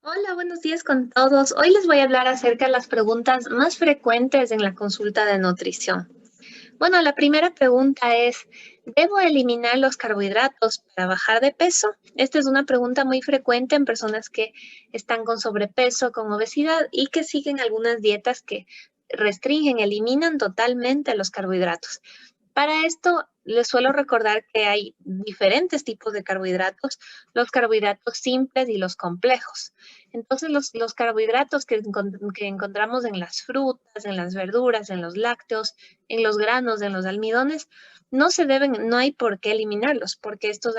Hola, buenos días con todos. Hoy les voy a hablar acerca de las preguntas más frecuentes en la consulta de nutrición. Bueno, la primera pregunta es, ¿debo eliminar los carbohidratos para bajar de peso? Esta es una pregunta muy frecuente en personas que están con sobrepeso, con obesidad y que siguen algunas dietas que restringen, eliminan totalmente los carbohidratos. Para esto, les suelo recordar que hay diferentes tipos de carbohidratos, los carbohidratos simples y los complejos. Entonces, los carbohidratos que encontramos en las frutas, en las verduras, en los lácteos, en los granos, en los almidones, no hay por qué eliminarlos, porque estos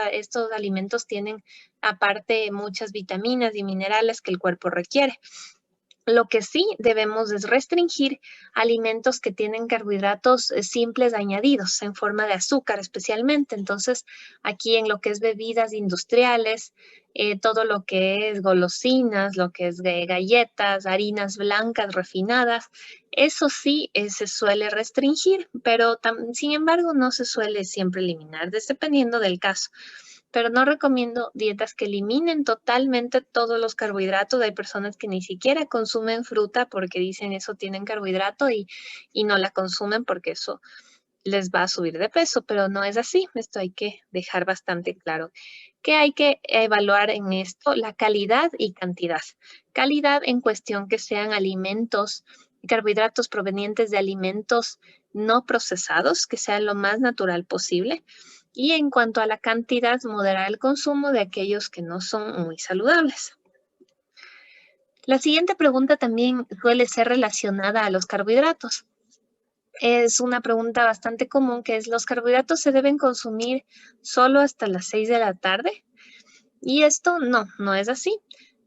alimentos tienen aparte muchas vitaminas y minerales que el cuerpo requiere. Lo que sí debemos es restringir alimentos que tienen carbohidratos simples añadidos en forma de azúcar especialmente. Entonces, aquí en lo que es bebidas industriales, todo lo que es golosinas, lo que es de galletas, harinas blancas refinadas, eso sí se suele restringir, pero sin embargo no se suele siempre eliminar, dependiendo del caso, pero no recomiendo dietas que eliminen totalmente todos los carbohidratos. Hay personas que ni siquiera consumen fruta porque dicen eso tienen carbohidrato y no la consumen porque eso les va a subir de peso, pero no es así. Esto hay que dejar bastante claro. Que hay que evaluar en esto la calidad y cantidad. Calidad en cuestión que sean alimentos, carbohidratos provenientes de alimentos no procesados, que sean lo más natural posible. Y en cuanto a la cantidad, moderar el consumo de aquellos que no son muy saludables. La siguiente pregunta también suele ser relacionada a los carbohidratos. Es una pregunta bastante común que es, ¿los carbohidratos se deben consumir solo hasta las 6 de la tarde? Y esto no es así.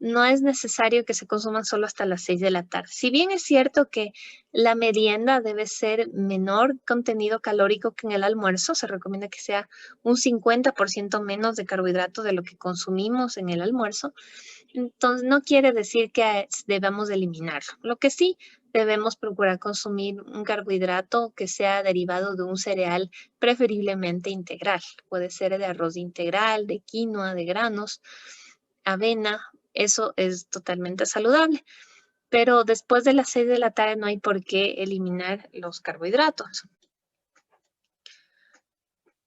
No es necesario que se consuman solo hasta las 6 de la tarde. Si bien es cierto que la merienda debe ser menor contenido calórico que en el almuerzo, se recomienda que sea un 50% menos de carbohidrato de lo que consumimos en el almuerzo. Entonces, no quiere decir que debamos eliminarlo. Lo que sí debemos procurar consumir un carbohidrato que sea derivado de un cereal preferiblemente integral. Puede ser de arroz integral, de quinoa, de granos, avena. Eso es totalmente saludable. Pero después de las 6 de la tarde no hay por qué eliminar los carbohidratos.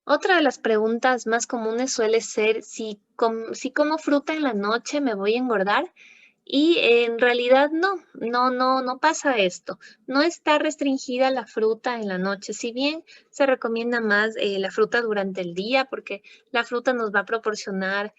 Otra de las preguntas más comunes suele ser si como fruta en la noche me voy a engordar. Y en realidad no pasa esto. No está restringida la fruta en la noche. Si bien se recomienda más la fruta durante el día, porque la fruta nos va a proporcionar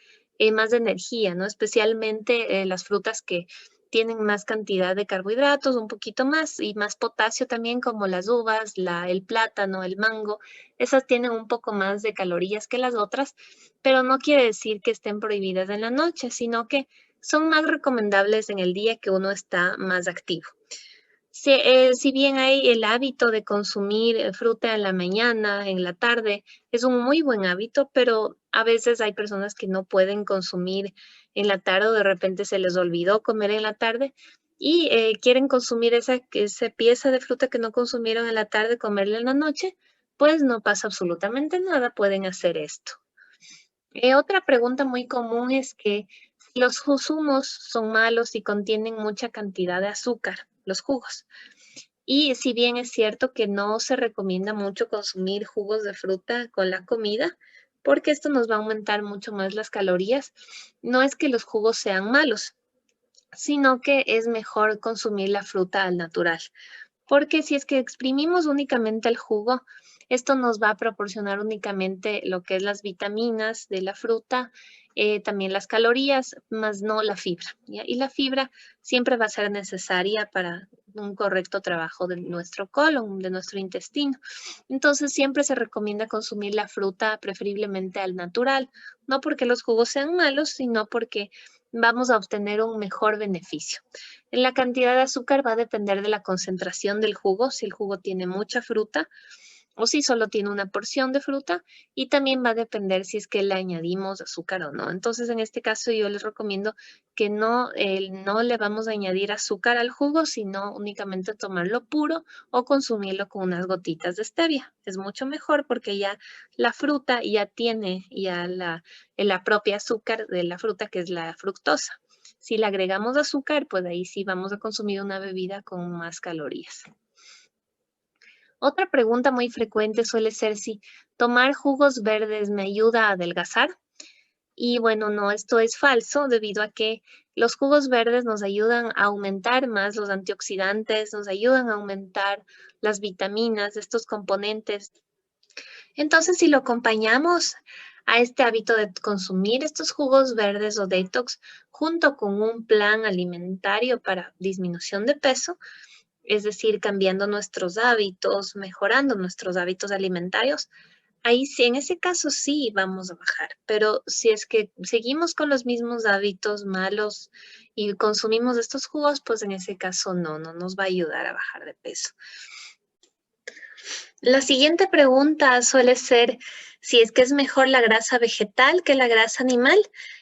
más energía, ¿no? Especialmente las frutas que tienen más cantidad de carbohidratos, un poquito más, y más potasio también, como las uvas, el plátano, el mango. Esas tienen un poco más de calorías que las otras, pero no quiere decir que estén prohibidas en la noche, sino que son más recomendables en el día que uno está más activo. Si bien hay el hábito de consumir fruta en la mañana, en la tarde, es un muy buen hábito, pero a veces hay personas que no pueden consumir en la tarde o de repente se les olvidó comer en la tarde y quieren consumir esa pieza de fruta que no consumieron en la tarde, comerla en la noche, pues no pasa absolutamente nada, pueden hacer esto. Otra pregunta muy común es que si los zumos son malos y contienen mucha cantidad de azúcar, los jugos. Y si bien es cierto que no se recomienda mucho consumir jugos de fruta con la comida, porque esto nos va a aumentar mucho más las calorías, no es que los jugos sean malos, sino que es mejor consumir la fruta al natural. Porque si es que exprimimos únicamente el jugo, esto nos va a proporcionar únicamente lo que es las vitaminas de la fruta, también las calorías, más no la fibra, ¿ya? Y la fibra siempre va a ser necesaria para un correcto trabajo de nuestro colon, de nuestro intestino. Entonces siempre se recomienda consumir la fruta preferiblemente al natural, no porque los jugos sean malos, sino porque vamos a obtener un mejor beneficio. La cantidad de azúcar va a depender de la concentración del jugo, si el jugo tiene mucha fruta o si solo tiene una porción de fruta, y también va a depender si es que le añadimos azúcar o no. Entonces, en este caso yo les recomiendo que no le vamos a añadir azúcar al jugo, sino únicamente tomarlo puro o consumirlo con unas gotitas de stevia. Es mucho mejor porque ya la fruta ya tiene la propia azúcar de la fruta, que es la fructosa. Si le agregamos azúcar, pues ahí sí vamos a consumir una bebida con más calorías. Otra pregunta muy frecuente suele ser si tomar jugos verdes me ayuda a adelgazar. Y bueno, no, esto es falso debido a que los jugos verdes nos ayudan a aumentar más los antioxidantes, nos ayudan a aumentar las vitaminas, estos componentes. Entonces, si lo acompañamos a este hábito de consumir estos jugos verdes o detox junto con un plan alimentario para disminución de peso, es decir, cambiando nuestros hábitos, mejorando nuestros hábitos alimentarios, ahí sí, en ese caso sí vamos a bajar, pero si es que seguimos con los mismos hábitos malos y consumimos estos jugos, pues en ese caso no nos va a ayudar a bajar de peso. La siguiente pregunta suele ser si es que es mejor la grasa vegetal que la grasa animal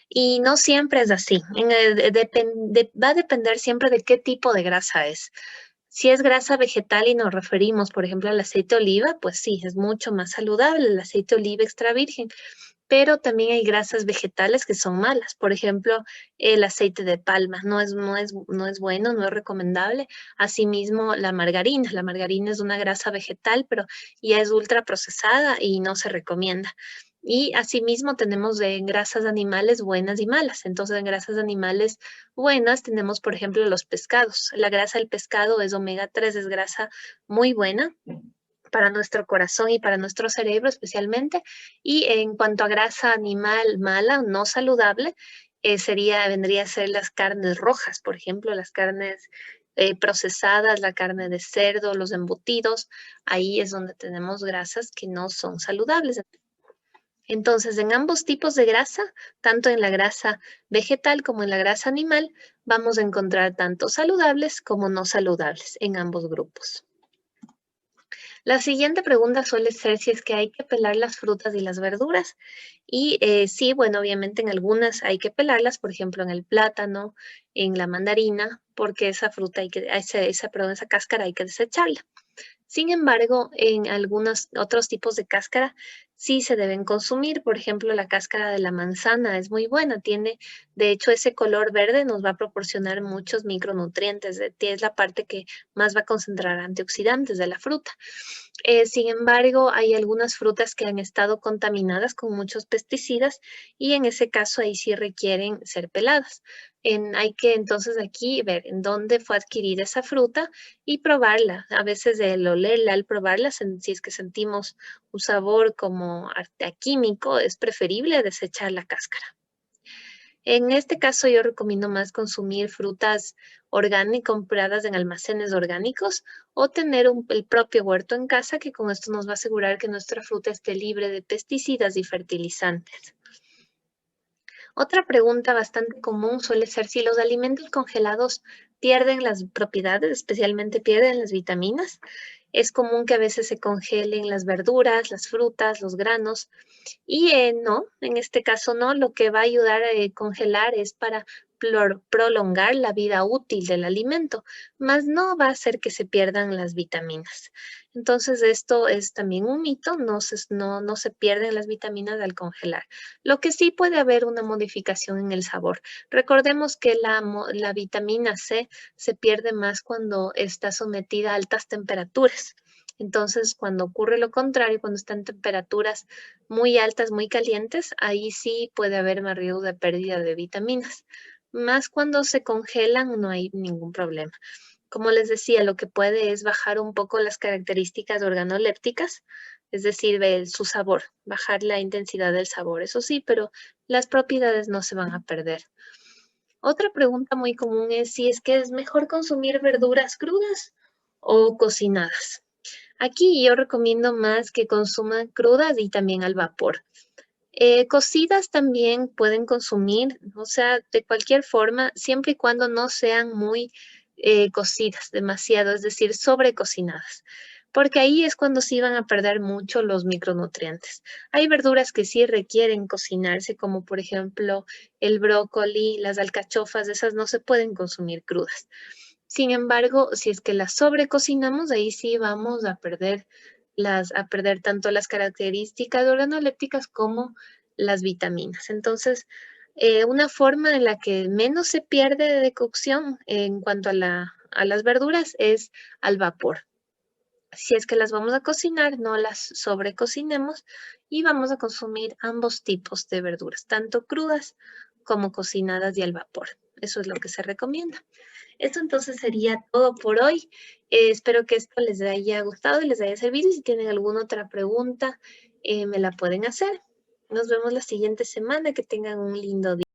y no siempre es así. Va a depender siempre de qué tipo de grasa es. Si es grasa vegetal y nos referimos, por ejemplo, al aceite de oliva, pues sí, es mucho más saludable el aceite de oliva extra virgen, pero también hay grasas vegetales que son malas. Por ejemplo, el aceite de palma no es bueno, no es recomendable. Asimismo, la margarina es una grasa vegetal, pero ya es ultra procesada y no se recomienda. Y asimismo tenemos de grasas animales buenas y malas. Entonces, en grasas animales buenas tenemos, por ejemplo, los pescados. La grasa del pescado es omega 3, es grasa muy buena para nuestro corazón y para nuestro cerebro especialmente. Y en cuanto a grasa animal mala, no saludable, vendría a ser las carnes rojas, por ejemplo, las carnes procesadas, la carne de cerdo, los embutidos. Ahí es donde tenemos grasas que no son saludables. Entonces, en ambos tipos de grasa, tanto en la grasa vegetal como en la grasa animal, vamos a encontrar tanto saludables como no saludables en ambos grupos. La siguiente pregunta suele ser si es que hay que pelar las frutas y las verduras. Y sí, bueno, obviamente en algunas hay que pelarlas, por ejemplo, en el plátano, en la mandarina, porque esa fruta esa cáscara hay que desecharla. Sin embargo, en algunos otros tipos de cáscara sí se deben consumir. Por ejemplo, la cáscara de la manzana es muy buena. De hecho, ese color verde nos va a proporcionar muchos micronutrientes. Es la parte que más va a concentrar antioxidantes de la fruta. Sin embargo, hay algunas frutas que han estado contaminadas con muchos pesticidas y en ese caso ahí sí requieren ser peladas. Hay que entonces aquí ver en dónde fue adquirida esa fruta y probarla. A veces el olerla, al probarla, si es que sentimos un sabor como a químico, es preferible desechar la cáscara. En este caso yo recomiendo más consumir frutas orgánicas compradas en almacenes orgánicos o tener el propio huerto en casa que con esto nos va a asegurar que nuestra fruta esté libre de pesticidas y fertilizantes. Otra pregunta bastante común suele ser si los alimentos congelados pierden las propiedades, especialmente pierden las vitaminas. Es común que a veces se congelen las verduras, las frutas, los granos y no, en este caso no, lo que va a ayudar a congelar es para prolongar la vida útil del alimento, más no va a hacer que se pierdan las vitaminas. Entonces, esto es también un mito, no se pierden las vitaminas al congelar. Lo que sí puede haber una modificación en el sabor. Recordemos que la vitamina C se pierde más cuando está sometida a altas temperaturas. Entonces, cuando ocurre lo contrario, cuando están temperaturas muy altas, muy calientes, ahí sí puede haber más riesgo de pérdida de vitaminas. Más cuando se congelan no hay ningún problema. Como les decía, lo que puede es bajar un poco las características organolépticas, es decir, su sabor, bajar la intensidad del sabor, eso sí, pero las propiedades no se van a perder. Otra pregunta muy común es si es que es mejor consumir verduras crudas o cocinadas. Aquí yo recomiendo más que consuman crudas y también al vapor. Cocidas también pueden consumir, o sea, de cualquier forma, siempre y cuando no sean muy cocidas demasiado, es decir, sobrecocinadas, porque ahí es cuando sí van a perder mucho los micronutrientes. Hay verduras que sí requieren cocinarse, como por ejemplo el brócoli, las alcachofas, esas no se pueden consumir crudas. Sin embargo, si es que las sobrecocinamos, ahí sí vamos a perder a perder tanto las características organolépticas como las vitaminas. Entonces, Una forma en la que menos se pierde de cocción en cuanto a las verduras es al vapor. Si es que las vamos a cocinar, no las sobrecocinemos y vamos a consumir ambos tipos de verduras, tanto crudas como cocinadas y al vapor. Eso es lo que se recomienda. Esto entonces sería todo por hoy. Espero que esto les haya gustado y les haya servido. Si tienen alguna otra pregunta, me la pueden hacer. Nos vemos la siguiente semana. Que tengan un lindo día.